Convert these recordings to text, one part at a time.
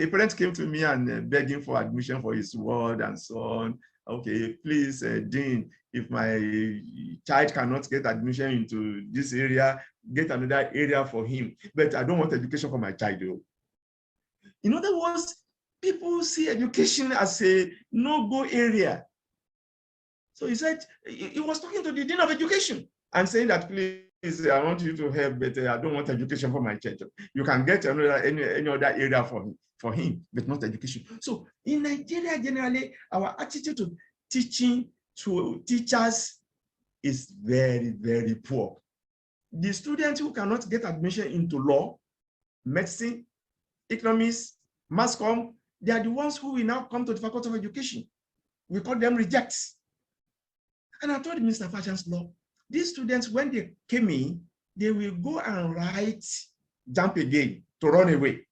a parent came to me and begging for admission for his ward and so on. Okay, please, Dean, if my child cannot get admission into this area, get another area for him. But I don't want education for my child, though. In other words, people see education as a no-go area. So he said, he was talking to the Dean of Education and saying that, please, I want you to help, but I don't want education for my child. You can get any other area for him, but not education. So in Nigeria, generally, our attitude to teaching to teachers is very, very poor. The students who cannot get admission into law, medicine, economics, mass comm, they are the ones who will now come to the Faculty of Education. We call them rejects. And I told Mr. Vice-Chancellor, these students, when they came in, they will go and write jump again to run away.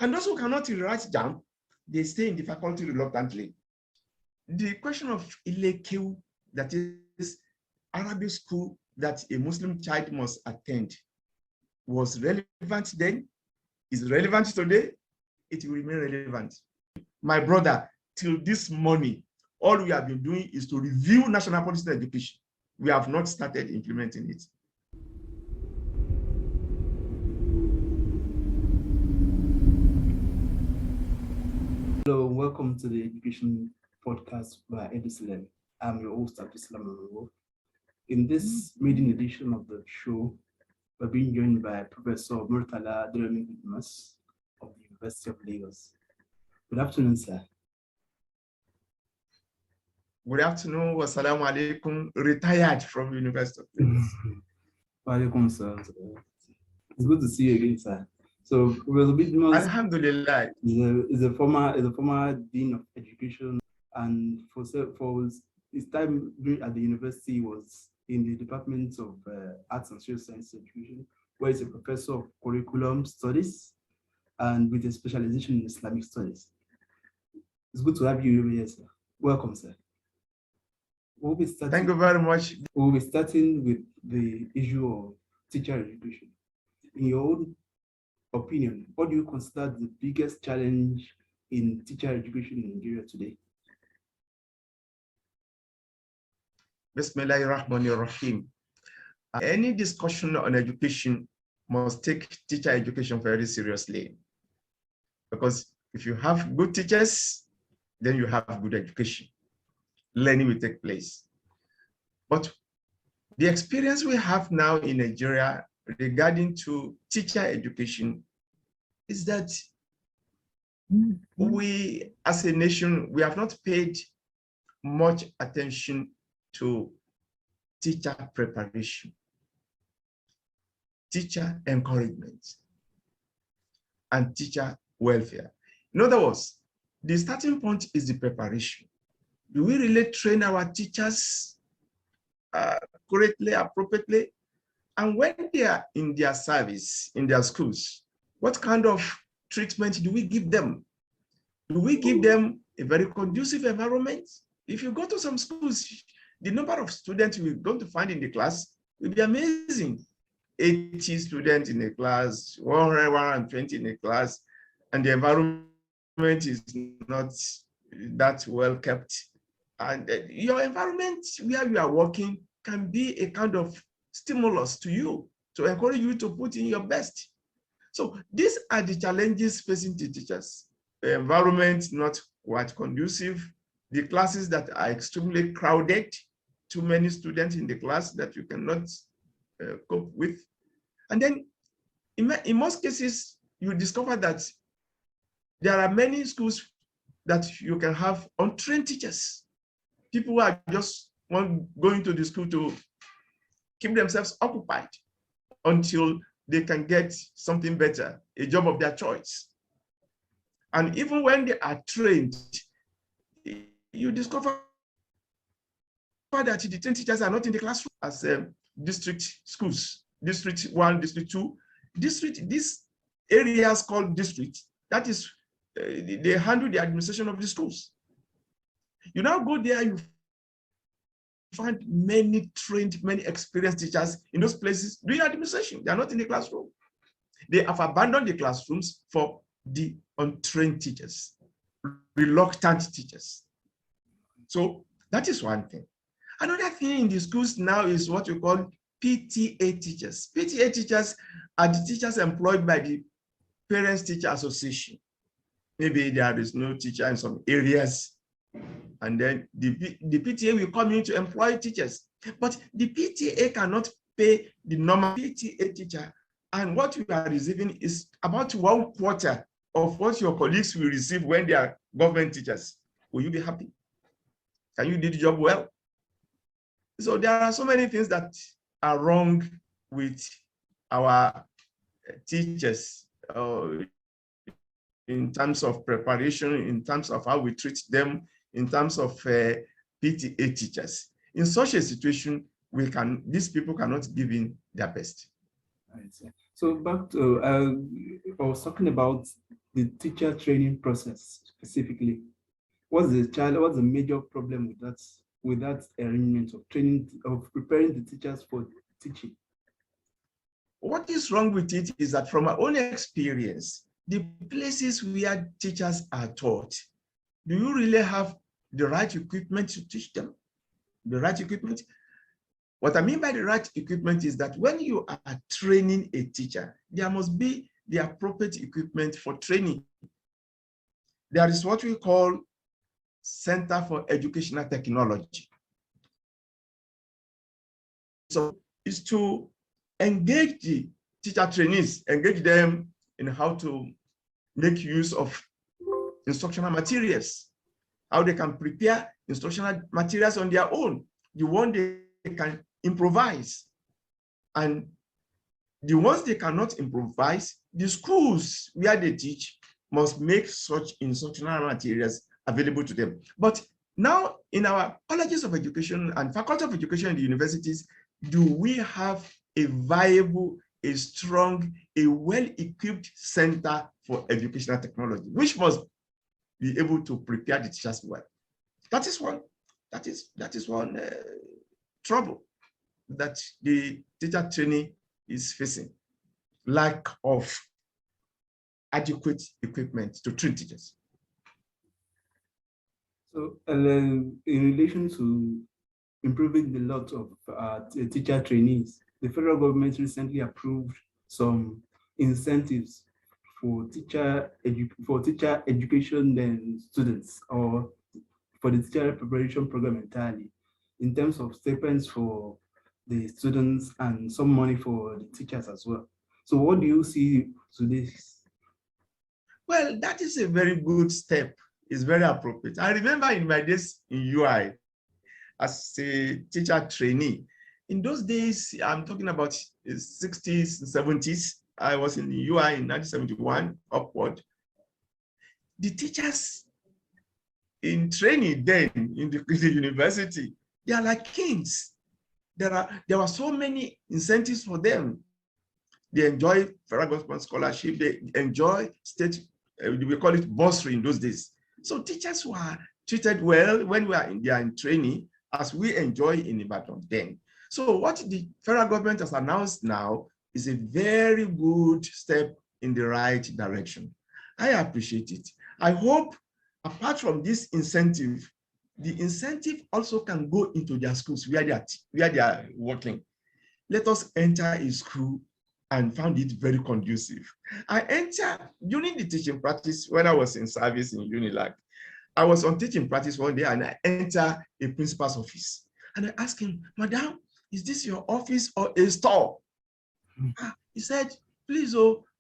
And those who cannot write jump, they stay in the faculty reluctantly. The question of Ile Kewu, that is Arabic school that a Muslim child must attend, was relevant then, is relevant today, it will remain relevant. My brother, till this morning, all we have been doing is to review national policy in education. We have not started implementing it. Hello, welcome to the Education Podcast by Edislam. I'm your host, Abdislam. In this maiden edition of the show, we're being joined by Professor Murtala Aderemi Bidmos of the University of Lagos. Good afternoon, sir. Good afternoon. Wassalamu alaikum. Retired from University of Lagos. Walaikum salam. It's good to see you again, sir. So Professor Bidmos, Alhamdulillah, is a former dean of education, and for his time at the university was in the Department of Arts and Social Sciences Education, where he's a professor of curriculum studies and with a specialization in Islamic Studies. It's good to have you here, sir. Welcome, sir. Thank you very much. We'll be starting with the issue of teacher education. In your own opinion, what do you consider the biggest challenge in teacher education in Nigeria today? Bismillahirrahmanirrahim. Any discussion on education must take teacher education very seriously. Because if you have good teachers, then you have good education. Learning will take place. But the experience we have now in Nigeria regarding to teacher education is that we, as a nation, we have not paid much attention to teacher preparation, teacher encouragement, and teacher welfare. In other words, the starting point is the preparation. Do we really train our teachers correctly, appropriately? And when they are in their service, in their schools, what kind of treatment do we give them? Do we give them a very conducive environment? If you go to some schools, the number of students we're going to find in the class will be amazing. 80 students in a class, 100, 120 in a class, and the environment is not that well kept. And your environment where you are working can be a kind of stimulus to you, to encourage you to put in your best. So these are the challenges facing the teachers. The environment not quite conducive, the classes that are extremely crowded, too many students in the class that you cannot cope with. And then in most cases, you discover that there are many schools that you can have untrained teachers. People who are just going to the school to keep themselves occupied until they can get something better, a job of their choice. And even when they are trained, you discover that the trained teachers are not in the classroom as district schools, district 1, district 2, these areas called district, that is, they handle the administration of the schools. You now go there, you find many trained, many experienced teachers in those places doing administration. They are not in the classroom. They have abandoned the classrooms for the untrained teachers, reluctant teachers. So that is one thing. Another thing in the schools now is what we call PTA teachers. PTA teachers are the teachers employed by the Parents Teacher Association. Maybe there is no teacher in some areas, and then the PTA will come in to employ teachers. But the PTA cannot pay the normal PTA teacher, and what we are receiving is about 1/4 of what your colleagues will receive when they are government teachers. Will you be happy? Can you do the job well? So there are so many things that are wrong with our teachers in terms of preparation, in terms of how we treat them, in terms of PTA teachers. In such a situation, these people cannot give in their best. So back to, I was talking about the teacher training process specifically. What's the major problem with that arrangement of training, of preparing the teachers for teaching? What is wrong with it is that from our own experience, the places where teachers are taught, do you really have the right equipment to teach them? The right equipment? What I mean by the right equipment is that when you are training a teacher, there must be the appropriate equipment for training. There is what we call Center for Educational Technology. So it's to engage the teacher trainees, engage them in how to make use of instructional materials, how they can prepare instructional materials on their own, the one they can improvise. And the ones they cannot improvise, the schools where they teach must make such instructional materials available to them. But now in our colleges of education and faculty of education in the universities, do we have a viable, a strong, a well-equipped center for educational technology, which must be able to prepare the teachers well? That is one trouble that the teacher training is facing: lack of adequate equipment to train teachers. So, in relation to improving the lot of teacher trainees, the federal government recently approved some incentives for teacher education and students, or for the teacher preparation program entirely, in terms of stipends for the students and some money for the teachers as well. So what do you see to this? Well, that is a very good step. It's very appropriate. I remember in my days in UI as a teacher trainee, in those days, I'm talking about the 60s and 70s. I was in the UI in 1971 upward. The teachers in training then in the university, they are like kings. There were so many incentives for them. They enjoy federal government scholarship. They enjoy state, we call it bursary in those days. So teachers were treated well when they are in training, as we enjoy in Ibadan then. So what the federal government has announced now is a very good step in the right direction. I appreciate it. I hope, apart from this incentive, the incentive also can go into their schools where they are working. Let us enter a school and found it very conducive. I entered during the teaching practice when I was in service in UNILAG. I was on teaching practice one day and I entered a principal's office. And I asked him, "Madam, is this your office or a store?" He said, "Please,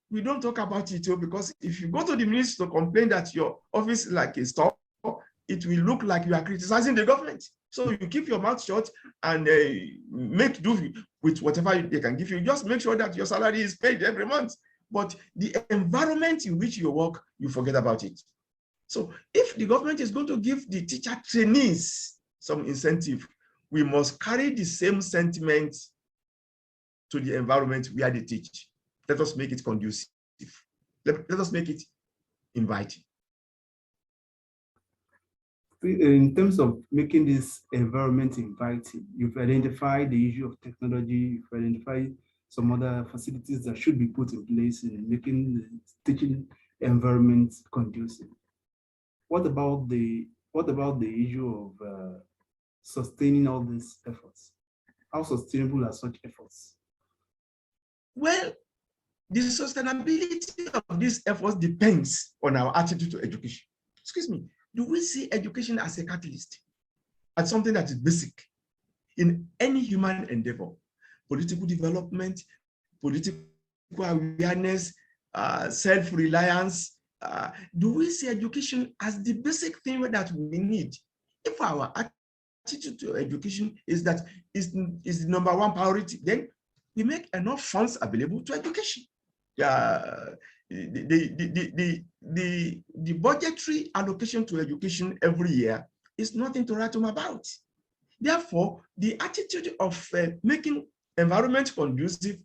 we don't talk about it, because if you go to the minister to complain that your office is like a store, it will look like you are criticizing the government. So you keep your mouth shut and make do with whatever they can give you. Just make sure that your salary is paid every month. But the environment in which you work, you forget about it." So if the government is going to give the teacher trainees some incentive, we must carry the same sentiment to the environment where they teach. Let us make it conducive. Let us make it inviting. In terms of making this environment inviting, you've identified the issue of technology, you've identified some other facilities that should be put in place in making the teaching environment conducive. What about the issue of sustaining all these efforts? How sustainable are such efforts? Well, the sustainability of these efforts depends on our attitude to education. Excuse me, do we see education as a catalyst, as something that is basic in any human endeavor? Political development, political awareness, self-reliance. Do we see education as the basic thing that we need? If our attitude to education is that is the number one priority, then we make enough funds available to education. The budgetary allocation to education every year is nothing to write home about. Therefore, the attitude of making environment conducive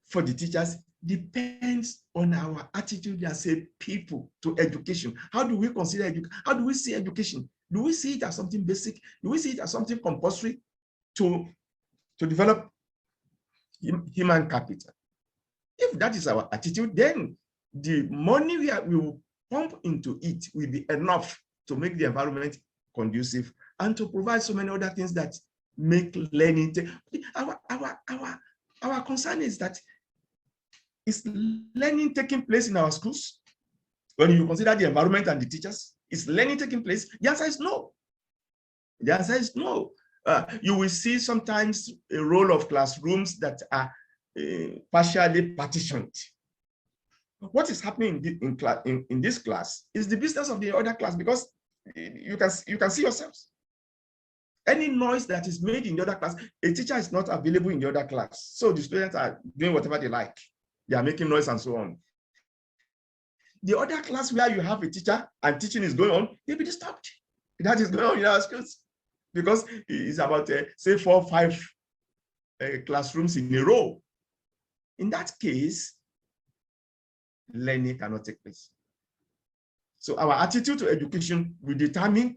for the teachers depends on our attitude as a people to education. How do we consider education? How do we see education? Do we see it as something basic? Do we see it as something compulsory to develop human capital? If that is our attitude, then the money we will pump into it will be enough to make the environment conducive and to provide so many other things that make learning. Our concern is that, is learning taking place in our schools? When you consider the environment and the teachers, is learning taking place? The answer is no. The answer is no. You will see sometimes a role of classrooms that are partially partitioned. What is happening in this class is the business of the other class, because you can see yourselves. Any noise that is made in the other class, a teacher is not available in the other class. So the students are doing whatever they like. They are making noise and so on. The other class where you have a teacher and teaching is going on, they'll be disturbed. That is going on in our schools, because it's about, say, 4 or 5 classrooms in a row. In that case, learning cannot take place. So our attitude to education will determine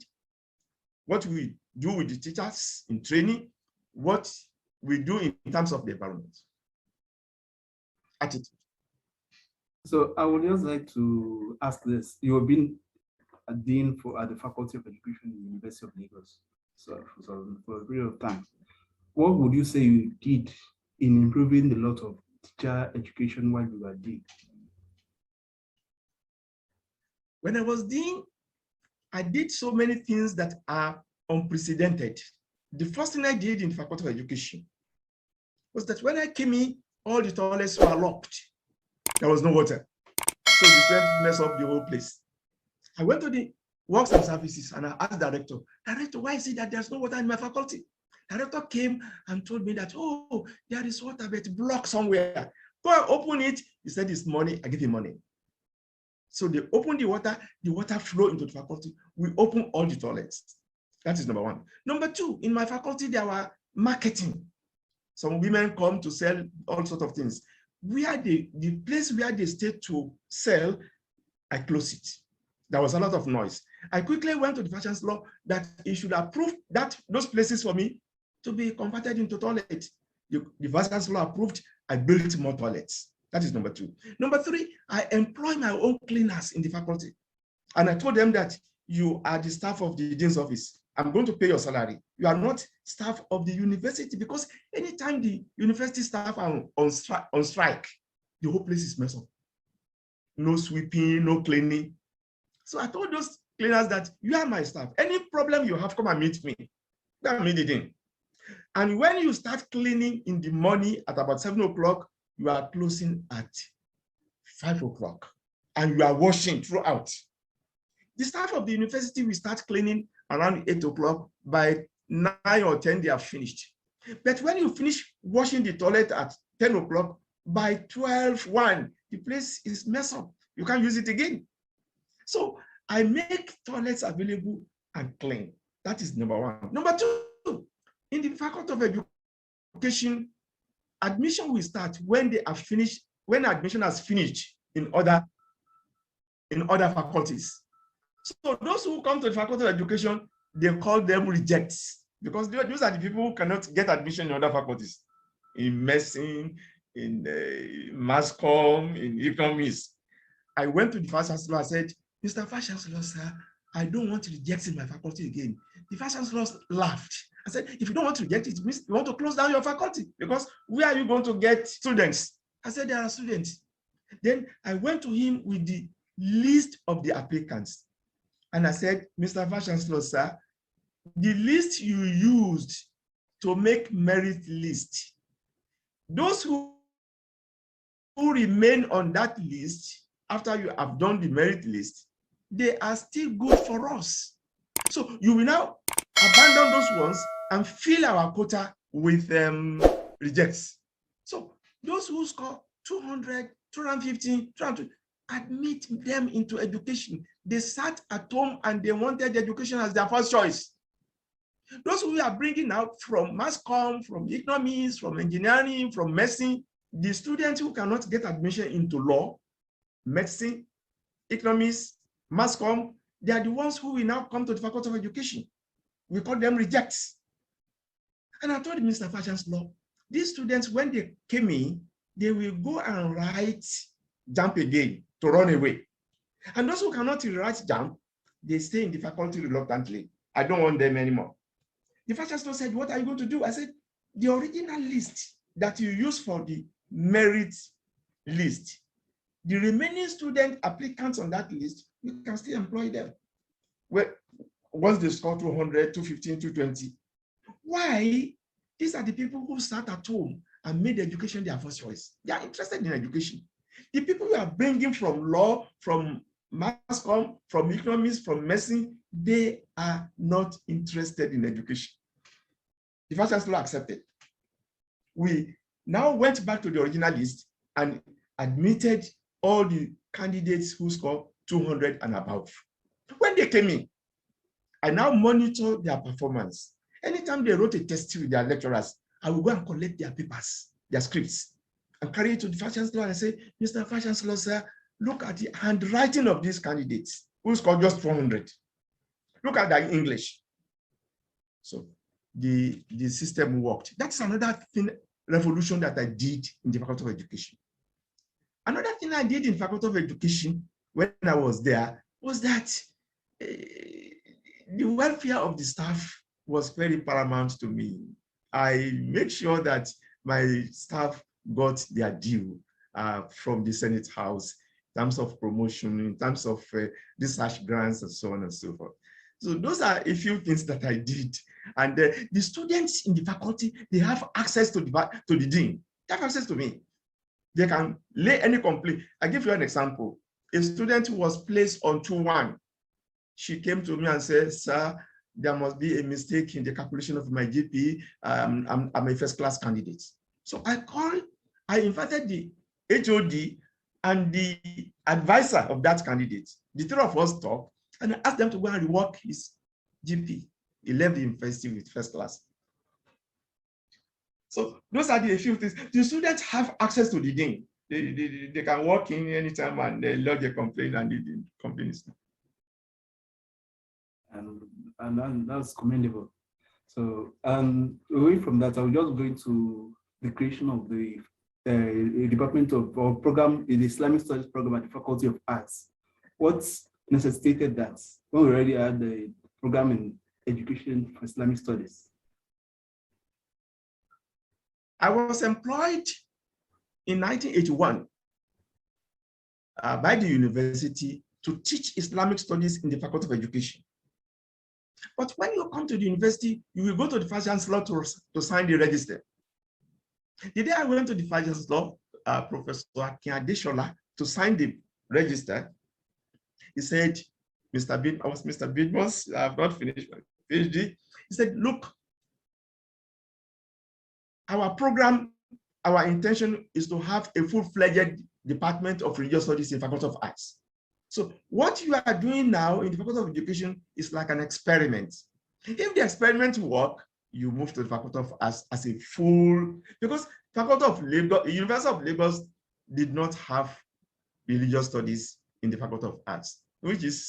what we do with the teachers in training, what we do in terms of the environment. Attitude. So I would just like to ask this. You have been a dean at the Faculty of Education in the University of Lagos, so for a period of time. What would you say you did in improving the lot of teacher education while you were dean? When I was dean, I did so many things that are unprecedented. The first thing I did in the Faculty of Education was that when I came in, all the toilets were locked. There was no water. So the students messed up the whole place. I went to the Works and Services and I asked the director, why is it that there's no water in my faculty? The director came and told me that, oh, there is water, but blocked somewhere. Go and open it. He said, it's money, I give you money. So they opened the water flowed into the faculty. We opened all the toilets. That is number one. Number two, in my faculty, there were marketing. Some women come to sell all sorts of things. Where the place where they stayed to sell, I closed it. There was a lot of noise. I quickly went to the Vice Chancellor that he should approve those places for me to be converted into toilets. The Vice Chancellor approved. I built more toilets. That is number two. Number three, I employ my own cleaners in the faculty. And I told them that you are the staff of the dean's office. I'm going to pay your salary. You are not staff of the university, because anytime the university staff are on strike, the whole place is messed up. No sweeping, no cleaning. So I told those cleaners that you are my staff. Any problem you have, come and meet me. Come and meet the dean. And when you start cleaning in the morning at about 7 o'clock, you are closing at 5 o'clock. And you are washing throughout. The staff of the university will start cleaning around 8 o'clock. By 9 or 10, they are finished. But when you finish washing the toilet at 10 o'clock, by 12:01, the place is messed up. You can't use it again. So I make toilets available and clean. That is number one. Number two, in the Faculty of Education, admission will start when they are finished, when admission has finished in other faculties. So those who come to the Faculty of Education, they call them rejects, because those are the people who cannot get admission in other faculties, in medicine, in mass comm, in economics. I went to the Vice Chancellor. I said, Mr. Vice Chancellor, sir, I don't want to reject in my faculty again. The Vice Chancellor laughed. I said, if you don't want to reject it, it means you want to close down your faculty, because where are you going to get students? I said, there are students. Then I went to him with the list of the applicants. And I said, Mr. Vice Chancellor, sir, the list you used to make merit list, those who remain on that list after you have done the merit list, they are still good for us. So you will now abandon those ones and fill our quota with rejects. So those who score 200, 250, 200, admit them into education. They sat at home and they wanted education as their first choice. Those who are bringing out from mass comm, from economics, from engineering, from medicine, the students who cannot get admission into law, medicine, economics, mass comm, they are the ones who will now come to the Faculty of Education. We call them rejects. And I told Mr. Vice Chancellor, these students, when they came in, they will go and write JAMB again to run away. And those who cannot write JAMB, they stay in the faculty reluctantly. I don't want them anymore. The Vice Chancellor said, what are you going to do? I said, the original list that you use for the merit list, the remaining student applicants on that list, you can still employ them. Well, once they score 200, 215, 220. Why? These are the people who sat at home and made education their first choice. They are interested in education. The people who are bringing from law, from mass comm, from economics, from medicine, they are not interested in education. The Vice Chancellor accepted. We now went back to the original list and admitted all the candidates who scored 200 and above. When they came in, I now monitor their performance. Anytime they wrote a test with their lecturers, I will go and collect their papers, their scripts, and carry it to the Vice Chancellor and say, Mr. Vice Chancellor, sir, look at the handwriting of these candidates who scored just 400. Look at their English. So the system worked. That's another thing, revolution that I did in the Faculty of Education. Another thing I did in Faculty of Education when I was there was that the welfare of the staff was very paramount to me. I made sure that my staff got their due from the Senate House in terms of promotion, in terms of research grants, and so on and so forth. So those are a few things that I did. And the students in the faculty, they have access to the dean. They have access to me. They can lay any complaint. I give you an example. A student who was placed on 2-1, she came to me and said, sir, there must be a mistake in the calculation of my GPA. I'm a first-class candidate. So I invited the HOD and the advisor of that candidate. The three of us talked, and I asked them to go and rework his GP. He left the university with first class. So those are the few things. The students have access to the dean. They can walk in anytime and they lodge a complaint and the complaint is done. And that's commendable. So away from that, I will just go into the creation of the department of program in the Islamic Studies program at the Faculty of Arts. What necessitated that when we already had the program in education for Islamic Studies? I was employed in 1981 by the university to teach Islamic Studies in the Faculty of Education. But when you come to the university, you will go to the Vice Chancellor to sign the register. The day I went to the Vice Chancellor, Professor Labode, to sign the register, he said, Mr. Bidmos, I have not finished my PhD. He said, look, our program, our intention is to have a full-fledged Department of Religious Studies in Faculty of Arts. So what you are doing now in the Faculty of Education is like an experiment. If the experiment works, you move to the Faculty of Arts as a full, because Faculty of Lagos, University of Lagos did not have religious studies in the Faculty of Arts, which is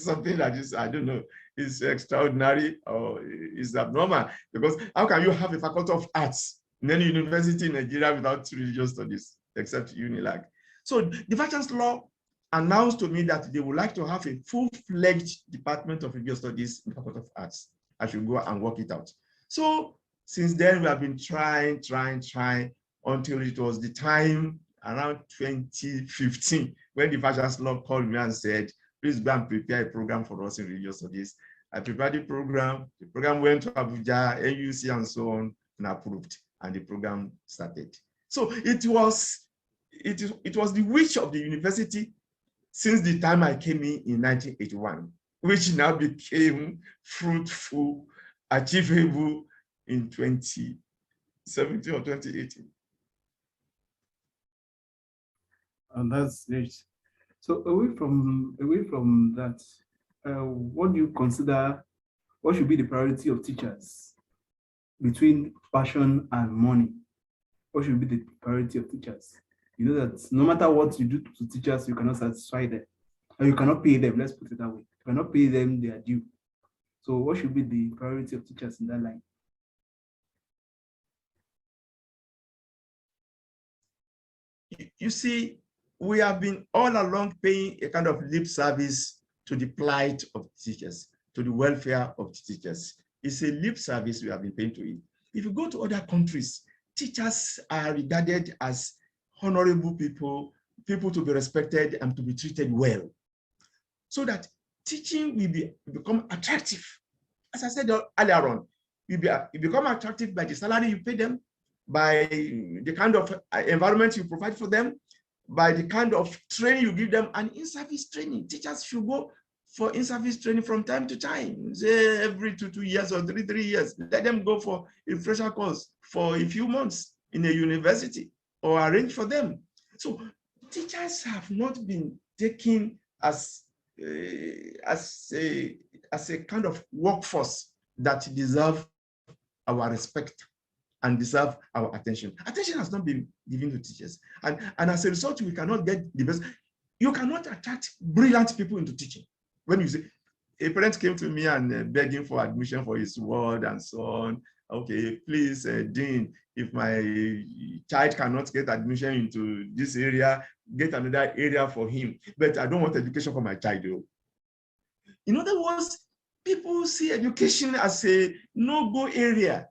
something that is, I don't know, is extraordinary or is abnormal, because how can you have a Faculty of Arts in any university in Nigeria without religious studies, except UNILAG? So the Vice Chancellor announced to me that they would like to have a full-fledged Department of Religious Studies in the Faculty of Arts. I should go and work it out. So since then, we have been trying until it was the time around 2015 when the Vice Chancellor called me and said, please go and prepare a program for us in religious studies. I prepared the program went to Abuja, AUC and so on, and approved, and the program started. So it was the wish of the university since the time I came in 1981, which now became fruitful, achievable in 2017 or 2018. And that's great. So away from that, what do you consider, what should be the priority of teachers between passion and money? What should be the priority of teachers? You know that no matter what you do to teachers, you cannot satisfy them, or you cannot pay them. Let's put it that way. You cannot pay them their due. So what should be the priority of teachers in that line? You see, we have been all along paying a kind of lip service to the plight of teachers, to the welfare of teachers. It's a lip service we have been paying to it. If you go to other countries, teachers are regarded as honorable people to be respected and to be treated well, so that teaching will become attractive. As I said earlier on, you become attractive by the salary you pay them, by the kind of environment you provide for them, by the kind of training you give them, and in-service training. Teachers should go for in-service training from time to time, say every 2 years or 3 years. Let them go for a refresher course for a few months in a university, or arrange for them. So teachers have not been taken as a kind of workforce that deserve our respect and deserve our attention. Attention has not been given to teachers. And as a result, we cannot get the best. You cannot attract brilliant people into teaching. When you say, a parent came to me and begging for admission for his ward and so on. Okay, please, Dean, if my child cannot get admission into this area, get another area for him. But I don't want education for my child, though. In other words, people see education as a no-go area.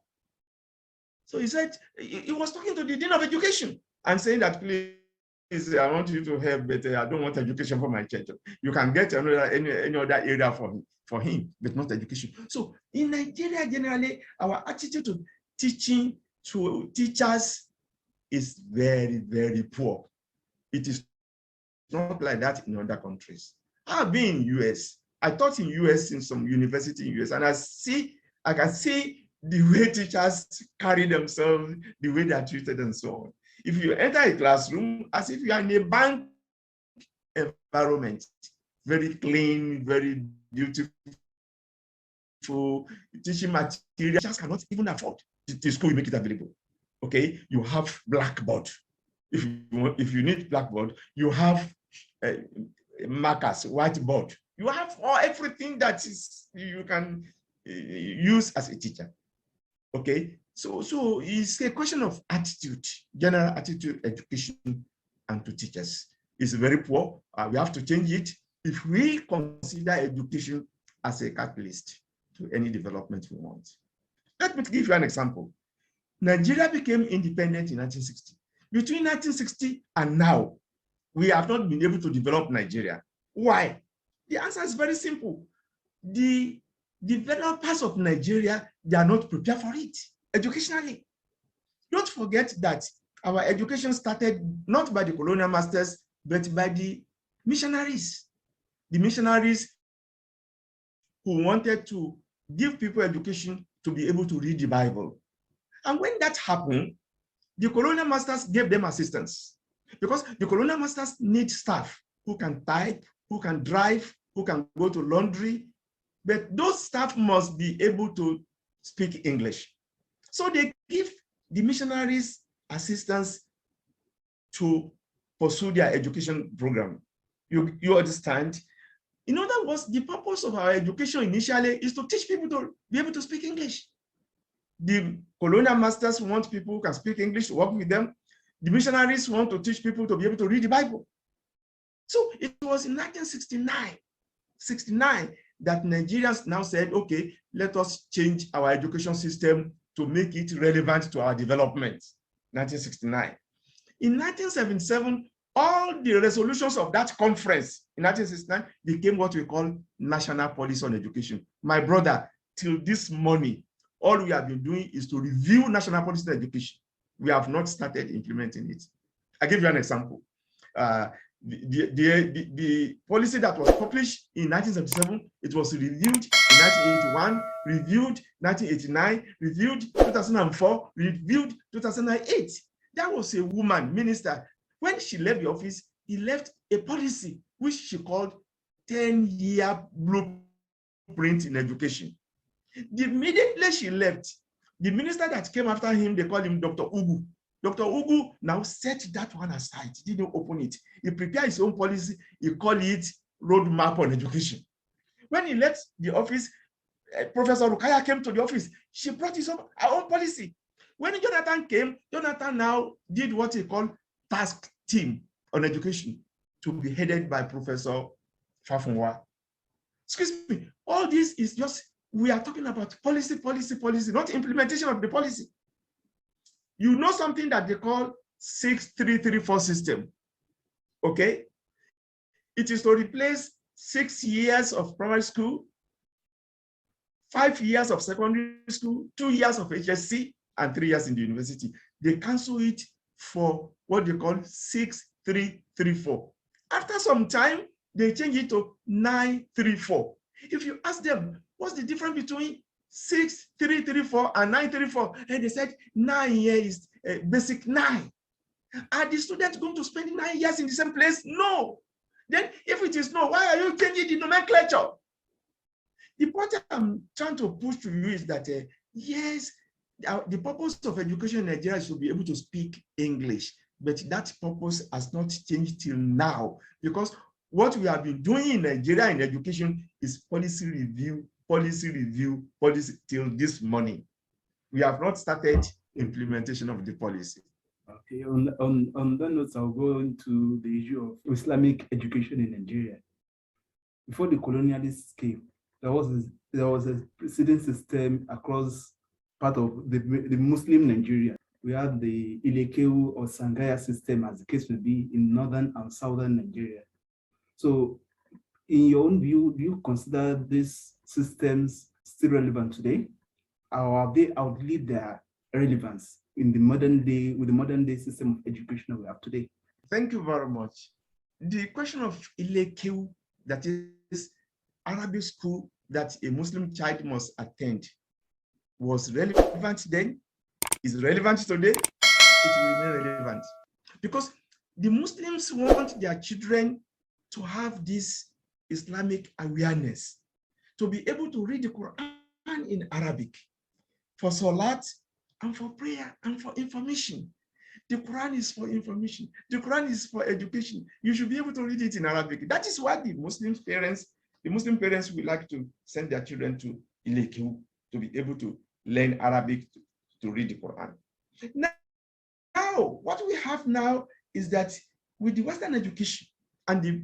So he said, he was talking to the Dean of Education and saying that, please, I want you to help, but I don't want education for my child. You can get any other area for him, but not education. So in Nigeria, generally, our attitude to teaching to teachers is very, very poor. It is not like that in other countries. I've been in US. I taught in US in some university in US, and I can see the way teachers carry themselves, the way they are treated, and so on. If you enter a classroom, as if you are in a bank environment, very clean, very beautiful, teaching material, teachers cannot even afford. The school will make it available. Okay, you have blackboard. If you need blackboard, you have markers, whiteboard. You have everything that you can use as a teacher. Okay, so it's a question of attitude, general attitude, education, and to teachers. It's very poor. We have to change it if we consider education as a catalyst to any development we want. Let me give you an example. Nigeria became independent in 1960. Between 1960 and now, we have not been able to develop Nigeria. Why? The answer is very simple. The developers of Nigeria, they are not prepared for it educationally. Don't forget that our education started not by the colonial masters, but by the missionaries. The missionaries who wanted to give people education to be able to read the Bible. And when that happened, the colonial masters gave them assistance, because the colonial masters need staff who can type, who can drive, who can go to laundry, but those staff must be able to speak English. So they give the missionaries assistance to pursue their education program. You understand? In other words, the purpose of our education initially is to teach people to be able to speak English. The colonial masters want people who can speak English to work with them. The missionaries want to teach people to be able to read the Bible. So it was in 1969 that Nigerians now said, okay, let us change our education system to make it relevant to our development. 1969. In 1977, all the resolutions of that conference in 1969 became what we call National Policy on Education. My brother, till this morning, all we have been doing is to review National Policy on Education. We have not started implementing it. I'll give you an example. The policy that was published in 1977, it was reviewed in 1981, reviewed 1989, reviewed 2004, reviewed 2008. That was a woman minister. When she left the office, he left a policy which she called 10-year blueprint in education. Immediately she left, the minister that came after him, they called him Dr. Ugu. Dr. Ugu now set that one aside, didn't open it. He prepared his own policy, he called it Roadmap on Education. When he left the office, Professor Rukaya came to the office. She brought her own policy. When Jonathan came, Jonathan now did what he called task team on education to be headed by Professor Fafunwa. Excuse me, all this is just, we are talking about policy, not implementation of the policy. You know something that they call 6334 system, okay? It is to replace 6 years of primary school, 5 years of secondary school, 2 years of HSC, and 3 years in the university. They cancel it for what they call 6334. After some time, they change it to 934. If you ask them, what's the difference between 6334 and 934? And they said 9 years is basic 9. Are the students going to spend 9 years in the same place? No. Then if it is no, why are you changing the nomenclature? The point I'm trying to push to you is that, yes, the purpose of education in Nigeria should be able to speak English, but that purpose has not changed till now, because what we have been doing in Nigeria in education is policy review till this morning. We have not started implementation of the policy. Okay, on that note, I'll go into the issue of Islamic education in Nigeria. Before the colonialists came, there was a preceding system across part of the Muslim Nigeria. We had the Ile Kewu or Tsangaya system, as the case may be, in northern and southern Nigeria. So, in your own view, do you consider these systems still relevant today, or have they outlived their relevance in the modern day, with the modern day system of education that we have today? Thank you very much. The question of Ile Kewu, that is Arabic school that a Muslim child must attend, was relevant then, is relevant today, it will remain relevant. Because the Muslims want their children to have this Islamic awareness, to be able to read the Quran in Arabic, for salat and for prayer and for information. The Quran is for information. The Quran is for education. You should be able to read it in Arabic. That is why the Muslim parents will like to send their children to Ile Kewu to be able to learn Arabic, to read the Quran. Now, what we have now is that with the Western education, and the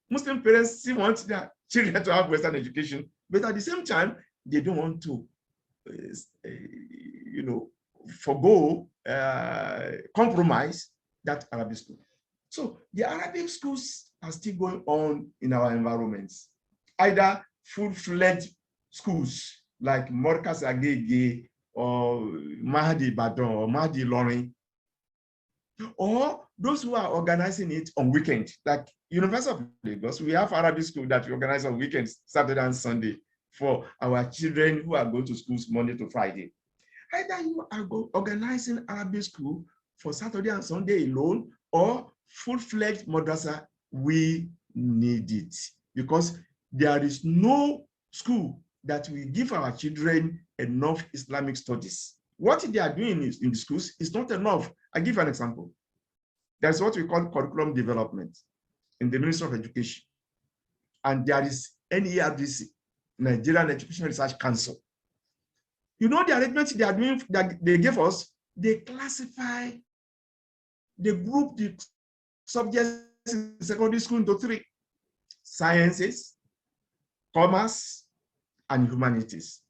Muslim parents still want their children to have Western education, but at the same time, they don't want to, forgo, compromise that Arabic school. So the Arabic schools are still going on in our environments, either full-fledged schools like Morkas Agege or Mahdi Badon or Mahdi Ilorin, or those who are organizing it on weekends, like University of Lagos. We have Arabic school that we organize on weekends, Saturday and Sunday, for our children who are going to schools Monday to Friday. Either you are organizing Arabic school for Saturday and Sunday alone, or full-fledged madrasa, we need it, because there is no school that will give our children enough Islamic studies. What they are doing in the schools is not enough. I give an example. There's what we call curriculum development in the Ministry of Education. And there is NERDC, Nigerian Education Research Council. You know the arrangements they are doing, that they give us, they classify, they group the subjects in secondary school into three: sciences, commerce, and humanities.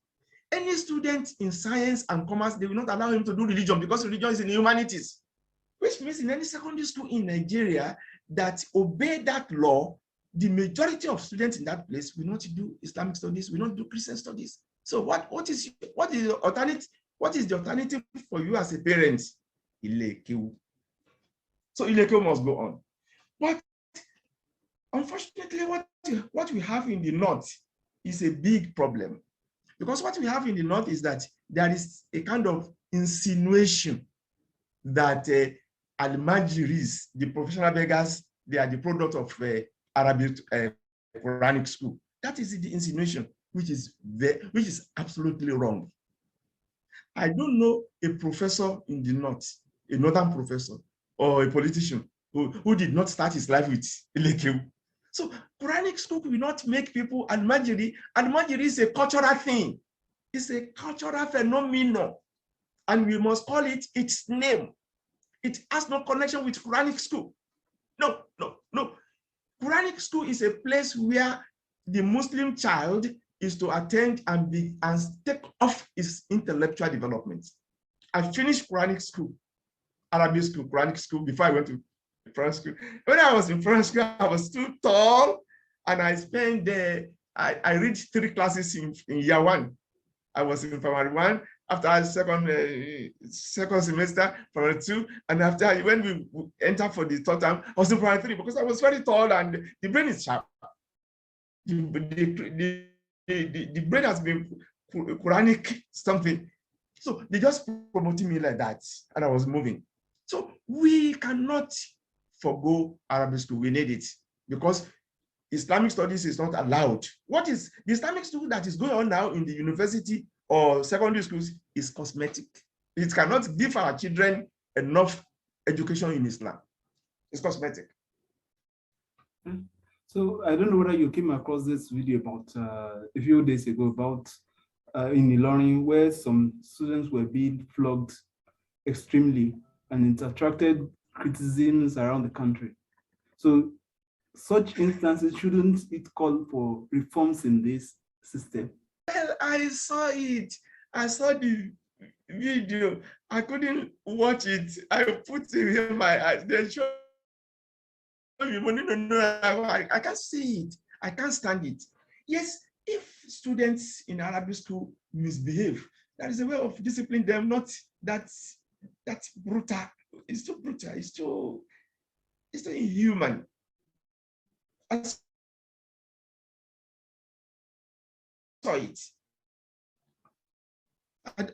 Any student in science and commerce, they will not allow him to do religion because religion is in humanities, which means in any secondary school in Nigeria that obey that law, the majority of students in that place will not do Islamic studies, will not do Christian studies. So what is the alternative? What is the alternative for you as a parent? Ile Kewu. So Ile Kewu must go on. But unfortunately, what we have in the north is a big problem. Because what we have in the north is that there is a kind of insinuation that Al-Majiris, the professional beggars, they are the product of Arabic Quranic school. That is the insinuation, which is absolutely wrong. I don't know a professor in the north, a northern professor, or a politician who did not start his life with Ile Kewu. So Quranic school will not make people Al-Majiri. Al-Majiri is a cultural thing. It's a cultural phenomenon. And we must call it its name. It has no connection with Quranic school. No. Quranic school is a place where the Muslim child is to attend and take off his intellectual development. I finished Quranic school, Arabic school, Quranic school before I went to primary school. When I was in primary school, I was too tall, and I spent I reached 3 classes in year 1. I was in primary 1. After second semester, primary 2, and after when we entered for the third term, I was in primary 3 because I was very tall and the brain is sharp. The brain has been Quranic something. So they just promoted me like that, and I was moving. So we cannot forgo Arabic school. We need it because Islamic studies is not allowed. What is the Islamic school that is going on now in the university or secondary schools is cosmetic. It cannot give our children enough education in Islam. It's cosmetic. So I don't know whether you came across this video about a few days ago about in Ilorin, where some students were being flogged extremely, and it attracted criticisms around the country. So such instances, shouldn't it call for reforms in this system? Well, I saw it. I saw the video. I couldn't watch it. I put it in my eyes. They show me, I can't see it. I can't stand it. Yes, if students in Arabic school misbehave, that is a way of disciplining them, not that's brutal. It's too brutal. It's too inhuman. I saw it.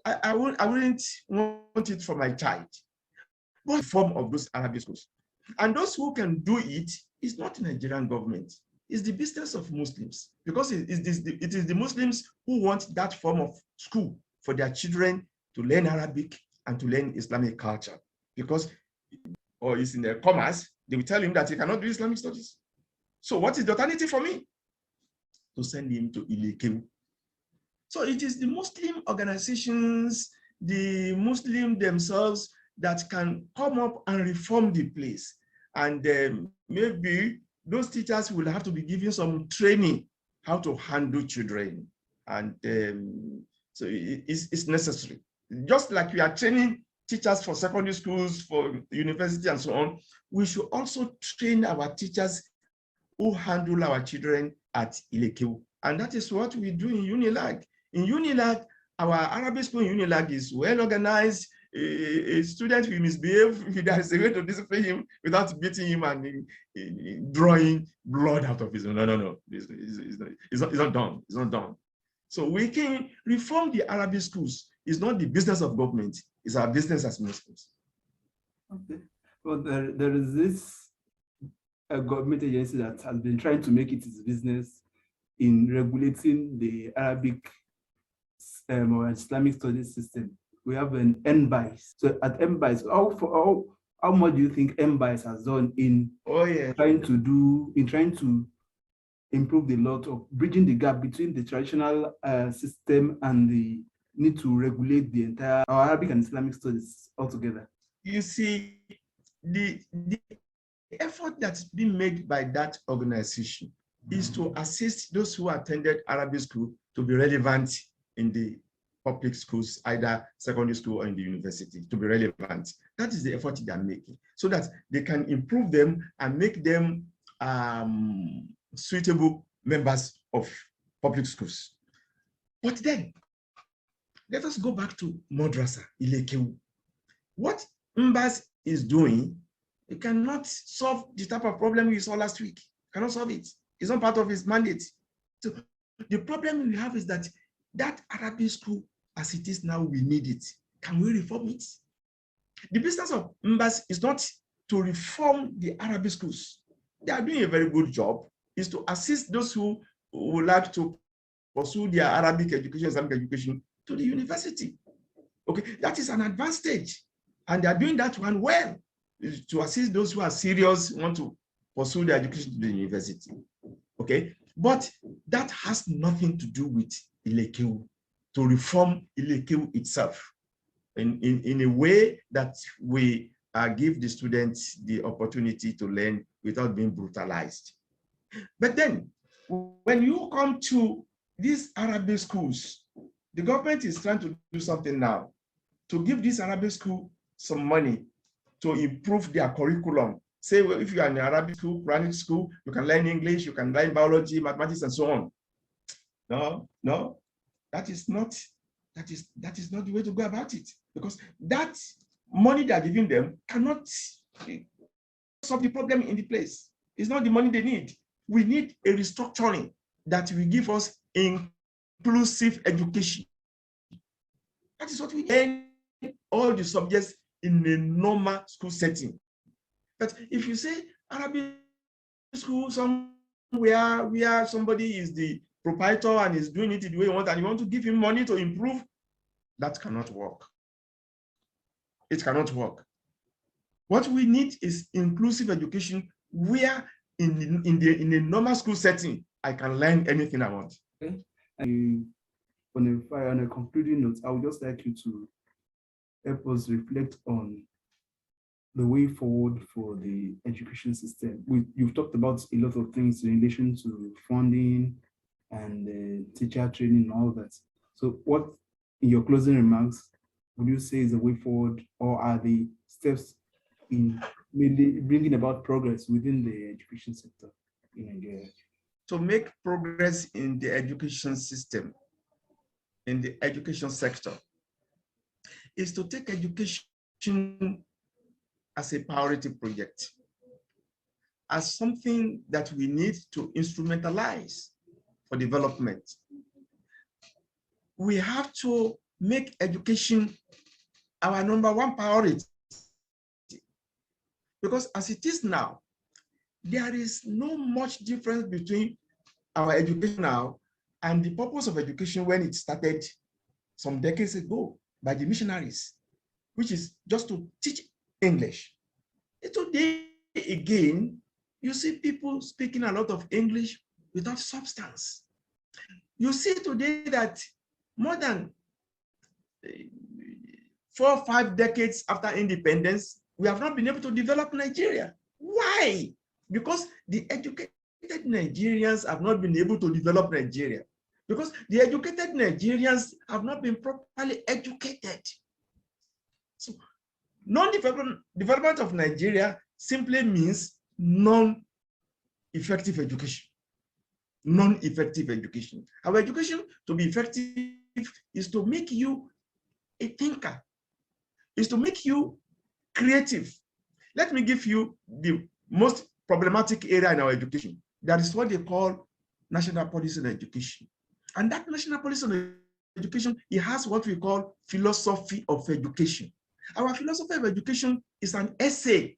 I wouldn't want it for my child. What form of those Arabic schools? And those who can do it is not the Nigerian government. It's the business of Muslims, because it is the Muslims who want that form of school for their children to learn Arabic and to learn Islamic culture. Because, or it's in their commerce, they will tell him that he cannot do Islamic studies. So what is the alternative for me? To send him to Ile Kewu. So it is the Muslim organizations, the Muslim themselves, that can come up and reform the place. And maybe those teachers will have to be given some training how to handle children. And so it's necessary. Just like we are training teachers for secondary schools, for university and so on, we should also train our teachers who handle our children at Ile Kewu. And that is what we do in UNILAG. In UNILAG, our Arabic school in UNILAG is well organized. A student will misbehave, there is a way to discipline him without beating him and drawing blood out of his own. No. It's not done. It's not done. So we can reform the Arabic schools. It's not the business of government. It's our business as Muslims. Okay. Well, there is this government agency that has been trying to make it its business in regulating the Arabic or Islamic studies system. We have an NBAIS. So at NBAIS, how much do you think NBAIS has done in trying to improve the lot of bridging the gap between the traditional system and the need to regulate the entire Arabic and Islamic studies altogether? You see, the effort that's been made by that organization is to assist those who attended Arabic school to be relevant in the public schools, either secondary school or in the university, to be relevant. That is the effort they are making, so that they can improve them and make them suitable members of public schools. But then, let us go back to Madrasa, Ile Kewu. What NBAIS is doing, it cannot solve the type of problem we saw last week. Cannot solve it. It's not part of its mandate. So the problem we have is that Arabic school, as it is now, we need it. Can we reform it? The business of NBAIS is not to reform the Arabic schools. They are doing a very good job. It's to assist those who would like to pursue their Arabic education, Islamic education, to the university. Okay, that is an advantage. And they are doing that one well, to assist those who are serious, want to pursue their education to the university. Okay, but that has nothing to do with Ile Kewu, to reform Ile Kewu itself in a way that we give the students the opportunity to learn without being brutalized. But then, when you come to these Arabic schools, the government is trying to do something now to give this Arabic school some money to improve their curriculum. Say, well, if you are in an Arabic school, Quranic school, you can learn English, you can learn biology, mathematics, and so on. No, that is not the way to go about it, because that money they are giving them cannot solve the problem in the place. It's not the money they need. We need a restructuring that will give us inclusive education. That is what we need. All the subjects in a normal school setting. But if you say Arabic school somewhere where somebody is the proprietor and is doing it the way you want, and you want to give him money to improve, that cannot work. It cannot work. What we need is inclusive education where in a normal school setting, I can learn anything I want. Okay. And on a concluding note, I would just like you to help us reflect on the way forward for the education system. You've talked about a lot of things in relation to funding and teacher training and all that. So what, in your closing remarks, would you say is the way forward, or are the steps in mainly bringing about progress within the education sector in Nigeria? To make progress in the education system, in the education sector, is to take education as a priority project, as something that we need to instrumentalize for development. We have to make education our #1 priority, because as it is now, there is no much difference between our education now and the purpose of education when it started some decades ago by the missionaries, which is just to teach English. And today, again, you see people speaking a lot of English without substance. You see today that more than 4 or 5 decades after independence, we have not been able to develop Nigeria. Why? Because the educated Nigerians have not been able to develop Nigeria. Because the educated Nigerians have not been properly educated. So non-development of Nigeria simply means non-effective education. Non-effective education. Our education, to be effective, is to make you a thinker, is to make you creative. Let me give you the most problematic area in our education. That is what they call national policy on education. And that national policy on education, it has what we call philosophy of education. Our philosophy of education is an essay.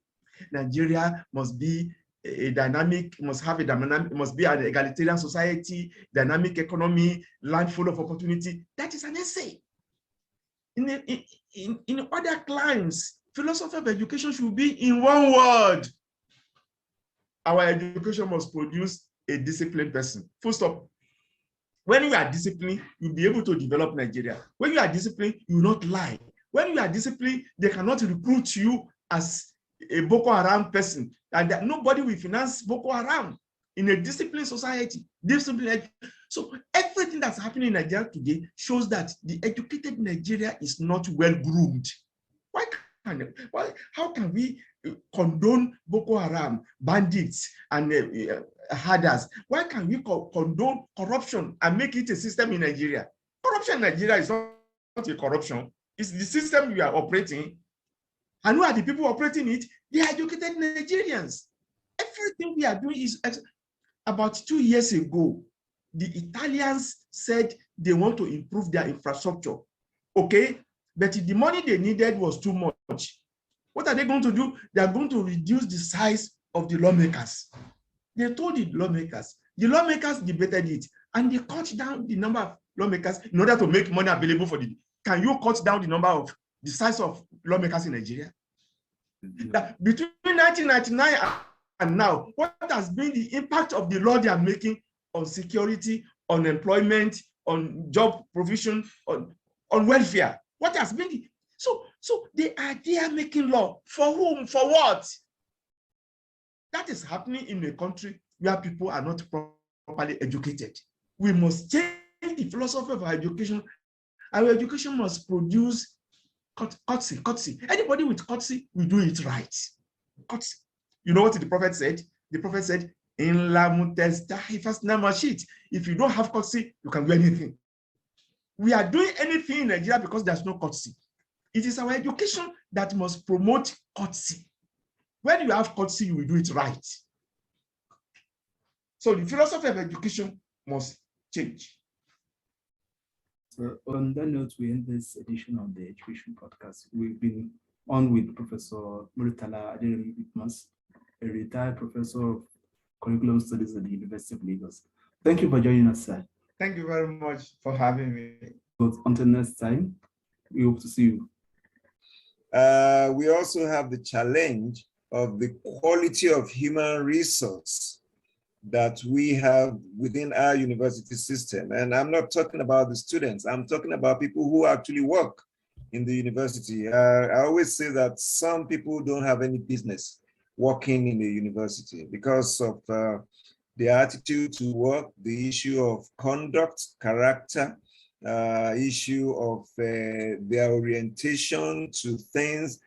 Nigeria must be a dynamic, must be an egalitarian society, dynamic economy, land full of opportunity. That is an essay. In other climes, philosophy of education should be in one word. Our education must produce a disciplined person. Full stop. When you are disciplined, you'll be able to develop Nigeria. When you are disciplined, you will not lie. When you are disciplined, they cannot recruit you as a Boko Haram person, and that nobody will finance Boko Haram in a disciplined society. So everything that's happening in Nigeria today shows that the educated Nigeria is not well groomed. How can we condone Boko Haram, bandits, and herders? Why can we condone corruption and make it a system in Nigeria? Corruption in Nigeria is not a corruption. It's the system we are operating. And who are the people operating it? The educated Nigerians. Everything we are doing is... About 2 years ago, the Italians said they want to improve their infrastructure. Okay, but the money they needed was too much. What are they going to do? They are going to reduce the size of the lawmakers. They told the lawmakers debated it, and they cut down the number of lawmakers in order to make money available for the... Can you cut down the size of lawmakers in Nigeria? That between 1999 and now, what has been the impact of the law they are making on security, on employment, on job provision, on welfare? What has been the... So they are there making law. For whom? For what? That is happening in a country where people are not properly educated. We must change the philosophy of our education. Our education must produce courtesy. Anybody with courtesy will do it right. Courtesy. You know what the prophet said? The prophet said, "In la if you don't have courtesy, you can do anything." We are doing anything in Nigeria because there's no courtesy. It is our education that must promote courtesy. When you have courtesy, you will do it right. So the philosophy of education must change. So on that note, we end this edition of the Education Podcast. We've been on with Professor Murtala Aderemi Bidmos, a retired professor of curriculum studies at the University of Lagos. Thank you for joining us, sir. Thank you very much for having me. But until next time, we hope to see you. We also have the challenge of the quality of human resource that we have within our university system. And I'm not talking about the students, I'm talking about people who actually work in the university. I always say that some people don't have any business working in the university because of their attitude to work, the issue of conduct, character, issue of their orientation to things,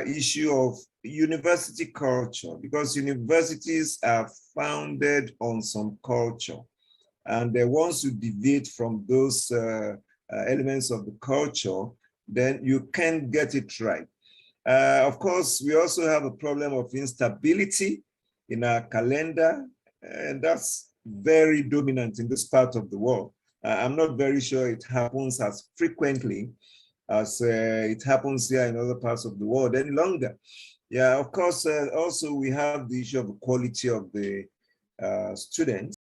issue of university culture, because universities are founded on some culture. And once you deviate from those elements of the culture, then you can't get it right. Of course, we also have a problem of instability in our calendar, and that's very dominant in this part of the world. I'm not very sure it happens as frequently as it happens here in other parts of the world any longer. Yeah, of course, also we have the issue of the quality of the students.